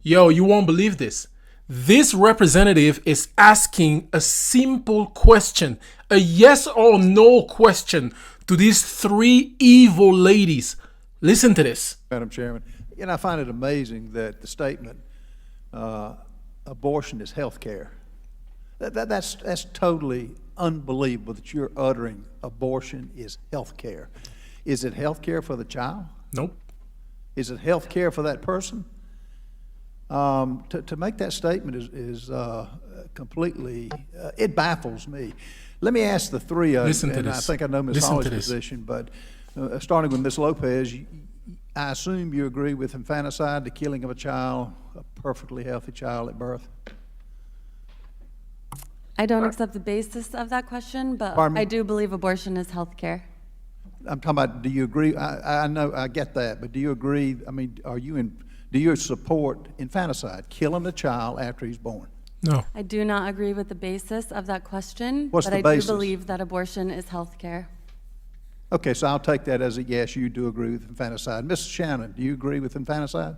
Yo, you won't believe this. This representative is asking a simple question, a yes or no question to these three evil ladies. Listen to this. Madam Chairman, I find it amazing that the statement, abortion is health care. That's totally unbelievable that you're uttering abortion is health care. Is it health care for the child? Nope. Is it health care for that person? To make that statement is completely, it baffles me. Let me ask the three of you, and I think I know Ms. Hawley's position, but starting with Ms. Lopez, I assume you agree with infanticide, the killing of a child, a perfectly healthy child at birth? I don't accept the basis of that question, but I do believe abortion is health care. I'm talking about, do you agree? I know, I get that, but do you agree, I mean, do you support infanticide, killing a child after he's born? No. I do not agree with the basis of that question, What's but the I basis? do believe that abortion is health care. Okay, so I'll take that as a yes, you do agree with infanticide. Ms. Shannon, do you agree with infanticide?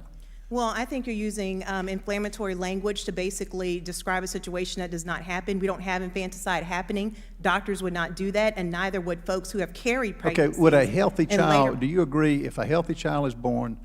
Well, I think you're using inflammatory language to basically describe a situation that does not happen. We don't have infanticide happening. Doctors would not do that, and neither would folks who have carried pregnancies. Okay, would a healthy child, later, do you agree if a healthy child is born,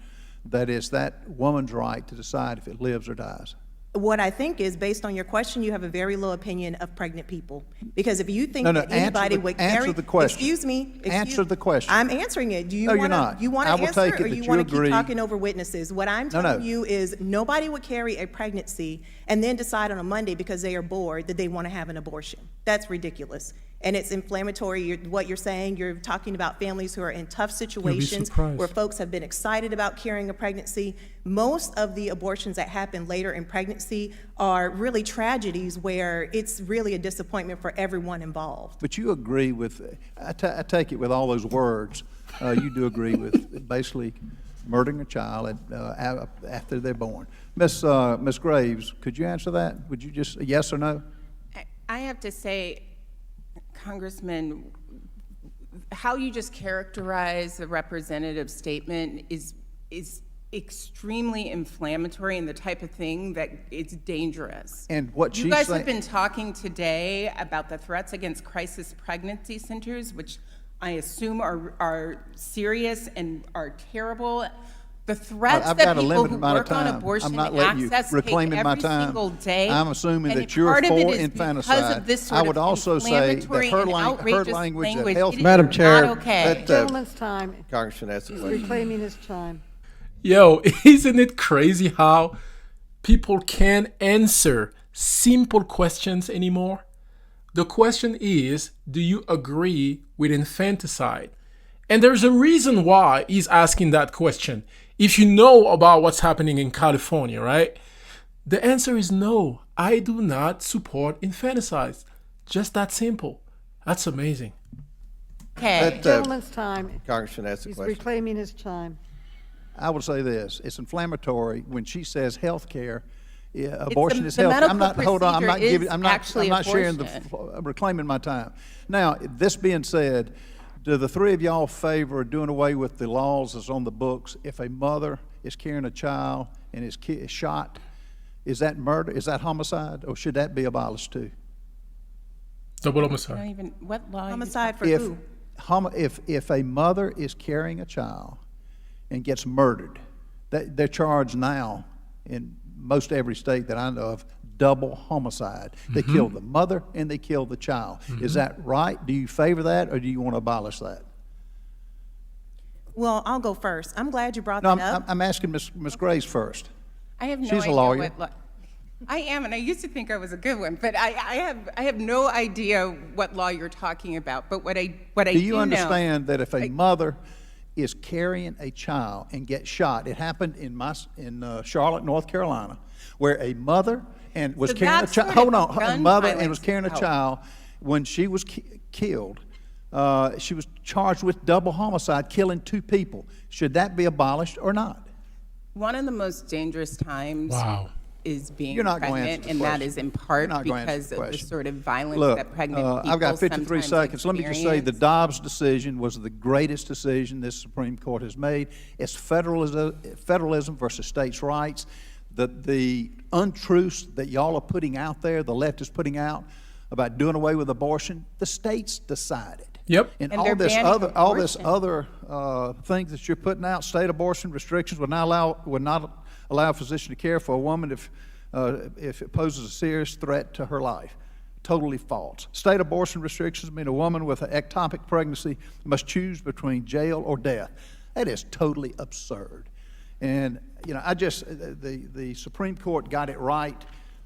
that it's that woman's right to decide if it lives or dies? what I think is, based on your question, you have a very low opinion of pregnant people. Because if you think that anybody would carry... Answer the question. Excuse me. Answer the question. I'm answering it. Do you No, want you're not. You want I to will answer, take it or that you you want to keep agree. talking over witnesses? What I'm telling you is nobody would carry a pregnancy and then decide on a Monday because they are bored that they want to have an abortion. That's ridiculous. And it's inflammatory, what you're saying. You're talking about families who are in tough situations where folks have been excited about carrying a pregnancy. Most of the abortions that happen later in pregnancy are really tragedies where it's really a disappointment for everyone involved. But you agree with, I take it with all those words, you do agree with basically murdering a child after they're born. Miss Graves, could you answer that? Would you just, yes or no? I have to say, Congressman, how you just characterize the representative statement is extremely inflammatory and the type of thing that it's dangerous. And what she's you guys saying, have been talking today about the threats against crisis pregnancy centers, which I assume are serious and are terrible. The threats I've that got a people limited who amount of work on time. abortion I'm not letting you access reclaim take my every time. single day. I'm assuming and that you're part of for it is infanticide. because of this sort I would of also say that inflammatory her and language outrageous that language, health- it is Madam not Chair, okay. Gentleman's time. Congressman, that's a He's question. reclaiming his time. Yo, isn't it crazy how people can't answer simple questions anymore? The question is, do you agree with infanticide? And there's a reason why he's asking that question. If you know about what's happening in California, right? The answer is no. I do not support infanticide. Just that simple. That's amazing. Okay. Gentleman's time. Congressman, that's a He's question. reclaiming his time. I would say this, it's inflammatory when she says health care. Abortion is health. medical I'm not, hold on, I'm not procedure giving, is I'm not actually sharing abortion. reclaiming my time. Now, this being said, do the three of y'all favor doing away with the laws that's on the books? If a mother is carrying a child and is shot, is that murder? Is that homicide? Or should that be abolished too? Double Not homicide. even, what law? Homicide for If, who? if a mother is carrying a child and gets murdered, they're charged now in most every state that I know of double homicide. They kill the mother and they kill the child. Is that right? Do you favor that or do you want to abolish that? Well, I'll go first. I'm glad you brought No, that up. I'm asking Ms. Graves first. I have no She's a idea lawyer. what law. I am, and I used to think I was a good one, but I have no idea what law you're talking about. But what I Do you know, understand that if a mother is carrying a child and gets shot, it happened in Charlotte, North Carolina, where a mother and was So carrying a that's child. sort of Hold on, a gun mother and violence was carrying a out. child. When she was killed, she was charged with double homicide, killing two people. Should that be abolished or not? one of the most dangerous times Wow. is being You're not going to pregnant, answer the and that question. is in part You're not going to answer because the of the question. sort of violence Look, that pregnant people I've got 53 sometimes seconds. Let me just say the experience. Dobbs decision was the greatest decision this Supreme Court has made. It's federalism versus states' rights. the untruths that y'all are putting out there, the left is putting out about doing away with abortion, the states decided. Yep. And And all they're this banning other, all this abortion. other things that you're putting out, state abortion restrictions would not allow a physician to care for a woman if it poses a serious threat to her life. Totally false. State abortion restrictions mean a woman with an ectopic pregnancy must choose between jail or death. That is totally absurd. And you know, the Supreme Court got it right.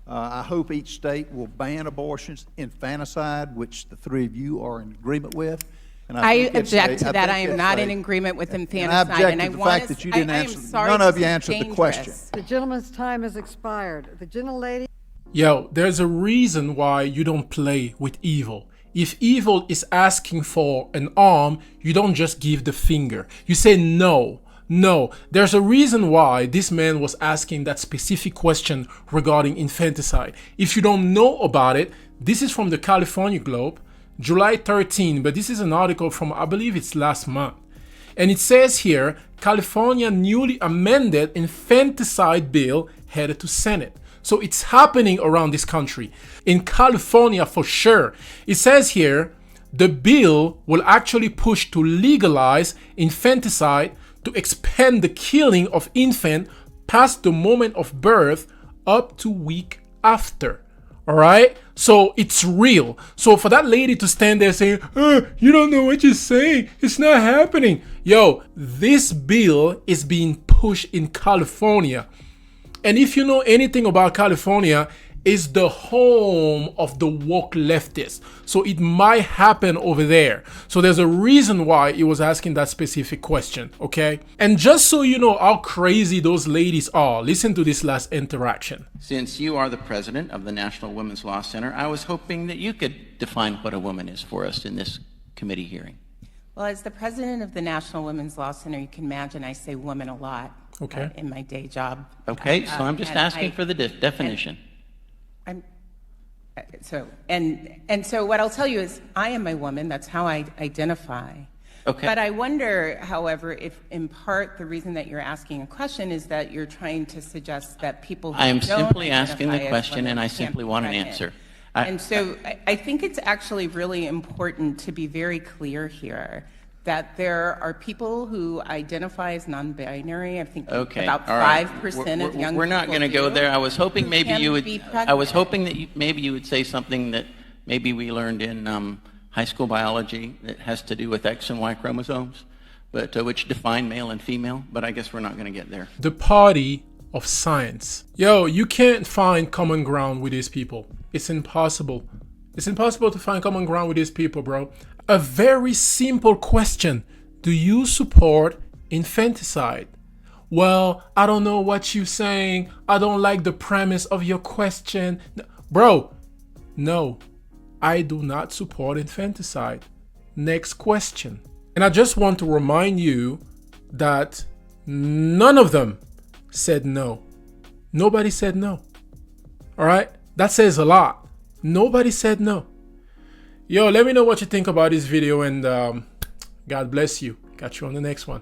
I hope each state will ban abortions. Infanticide, which the three of you are in agreement with. And I think it's object a- to that. I think am it's not a- in agreement with infanticide. And I object to I the want fact to that you s- didn't I am answer, sorry, none of this you is answered the dangerous. question. The gentleman's time has expired. The gentlelady. Yo, there's a reason why you don't play with evil. If evil is asking for an arm, you don't just give the finger. You say no. No, there's a reason why this man was asking that specific question regarding infanticide. If you don't know about it, this is from the California Globe, July 13, but this is an article from, I believe it's last month. And it says here, California newly amended infanticide bill headed to Senate. So it's happening around this country. In California for sure. It says here, the bill will actually push to legalize infanticide to expand the killing of infant past the moment of birth up to week after. All right, so it's real. So for that lady to stand there saying, you don't know what you're saying, it's not happening. Yo, this bill is being pushed in California. And if you know anything about California, it's the home of the woke leftists. So it might happen over there. So there's a reason why he was asking that specific question, okay? And just so you know how crazy those ladies are, listen to this last interaction. Since you are the president of the National Women's Law Center, I was hoping that you could define what a woman is for us in this committee hearing. Well, as the president of the National Women's Law Center, you can imagine I say woman a lot. Okay. In my day job. Okay, so I'm just asking for the definition. So what I'll tell you is I am a woman. That's how I identify. Okay. But I wonder, however, if in part the reason that you're asking a question is that you're trying to suggest that people who I am don't simply asking the identify as question, women and I can't simply be want an pregnant. answer. And so I think it's actually really important to be very clear here that there are people who identify as non-binary. I think Okay, about all right. 5% of young We're not people going to go do, there. I was hoping who maybe can you would. be I was pregnant. hoping that maybe you would say something that maybe we learned in high school biology that has to do with X and Y chromosomes, but which define male and female. But I guess we're not going to get there. The party of science. Yo, you can't find common ground with these people. It's impossible. It's impossible to find common ground with these people, bro. A very simple question. Do you support infanticide? Well, I don't know what you're saying. I don't like the premise of your question. Bro, no, I do not support infanticide. Next question. And I just want to remind you that none of them said no. Nobody said no. All right? That says a lot. Nobody said no. Yo, let me know what you think about this video, and God bless you. Catch you on the next one.